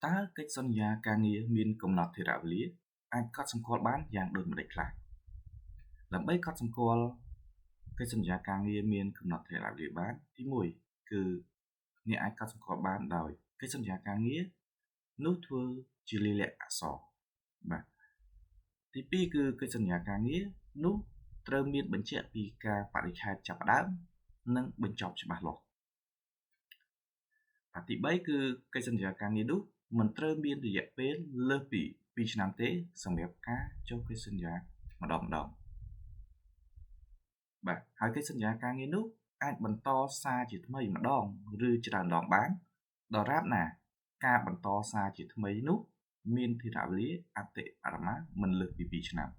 តើកិច្ចសន្យាការងារមានកំណត់ថេរវេលាអាចកត់សម្គាល់បានយ៉ាងដូចម្តេចខ្លះដើម្បីកត់សម្គាល់កិច្ចសន្យាការងារមានកំណត់ថេរវេលាបានទី1គឺអ្នកអាចកត់សម្គាល់បានដោយកិច្ចសន្យាការងារនោះធ្វើជាលាយលក្ខណ៍អក្សរបាទទី2គឺកិច្ចសន្យាការងារនោះត្រូវមានបញ្ជាក់ពីការបរិច្ឆេទចាប់ផ្ដើមនិងបញ្ចប់ច្បាស់លាស់ទី3គឺកិច្ចសន្យាការងារនោះមិនត្រូវមានរយៈពេលលើសពី2ឆ្នាំទេសម្រាប់ការចុះកិច្ចសន្យាម្ដងបាទហើយកិច្ចសន្យាការងារនោះអាចបន្តសារជាថ្មីម្ដងឬច្រើនដងបានដរាបណាការបន្តសារជាថ្មីនោះមានថេរវេលាអតិបរមាមិនលើសពី2ឆ្នាំ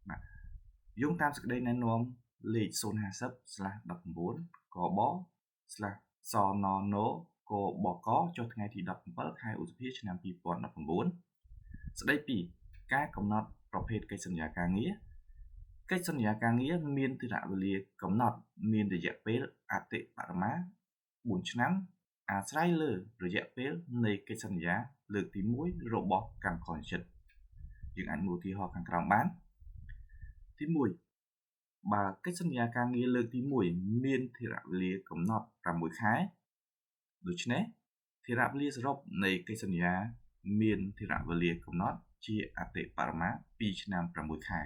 បាទយោងតាមសេចក្តីណែនាំលេខ050/19 កប/សននកបកចុះថ្ងៃទី17ខែឧសភាឆ្នាំ2019ស្តីពីការកំណត់ប្រភេទកិច្ចសន្យាការងារកិច្ចសន្យាការងារមានថេរវេលាកំណត់មានរយៈពេលអតិបរមា4ឆ្នាំអាស្រ័យលើរយៈពេលនៃកិច្ចសន្យាលើកទី1របស់កម្មករនិស្សិតយើងអាចមើលឧទាហរណ៍ខាងក្រោមបានទី1បើកិច្ចសន្យាការងារលើកទី1មានថេរវេលាកំណត់6ខែដូច្នេះថេរវេលាសរុបនៃកិច្ចសន្យាមានថេរវេលាកំណត់ជាអតិបរមា2ឆ្នាំ6ខែ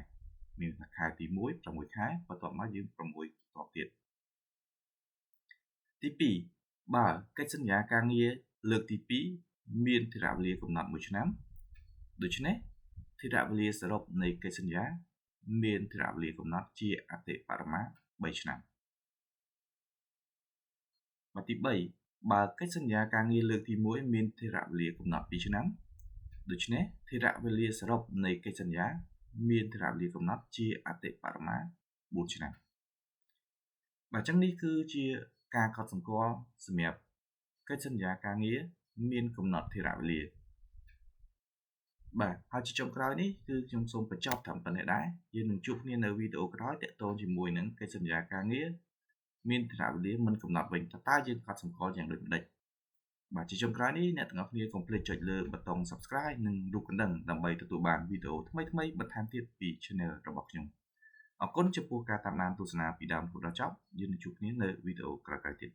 មានខែទី1 6ខែបន្ទាប់មកយើង6បន្ទាប់ទៀតទី2បើកិច្ចសន្យាការងារលើកទី2មានថេរវេលាកំណត់1ឆ្នាំដូច្នេះថេរវេលាសរុបនៃកិច្ចសន្យាមានថេរវេលាកំណត់ជាអតិបរមា3ឆ្នាំទី3បើកិច្ចសន្យាការងារលើកទី1មានថេរវេលាកំណត់2ឆ្នាំដូច្នេះថេរវេលាសរុបនៃកិច្ចសន្យាមានថេរវេលាកំណត់ជាអតិបរមា4ឆ្នាំបាទអញ្ចឹងនេះគឺជាការកត់សម្គាល់សម្រាប់កិច្ចសន្យាការងារមានកំណត់ថេរវេលាបាទហើយជាចុងក្រោយនេះគឺខ្ញុំសូមបញ្ចប់ត្រឹមប៉ុណ្ណេះដែរយើងនឹងជួបគ្នានៅវីដេអូក្រោយទាក់ទងជាមួយនឹងកិច្ចសន្យាការងារមានថេរវេលាមិនកំណត់វិញតើយើងកត់សម្គាល់យ៉ាងដូចម្តេចបាទជាចុងក្រោយនេះអ្នកទាំងអស់គ្នាកុំភ្លេចចុចលើប៊ូតុង Subscribe និងរូបកណ្ដឹងដើម្បីទទួលបានវីដេអូថ្មីៗបន្ថែមទៀតពី Channel របស់ខ្ញុំអរគុណចំពោះការតាមដានទស្សនាពីដើមរហូតដល់ចប់យើងនឹងជួបគ្នានៅវីដេអូក្រោយៗទៀត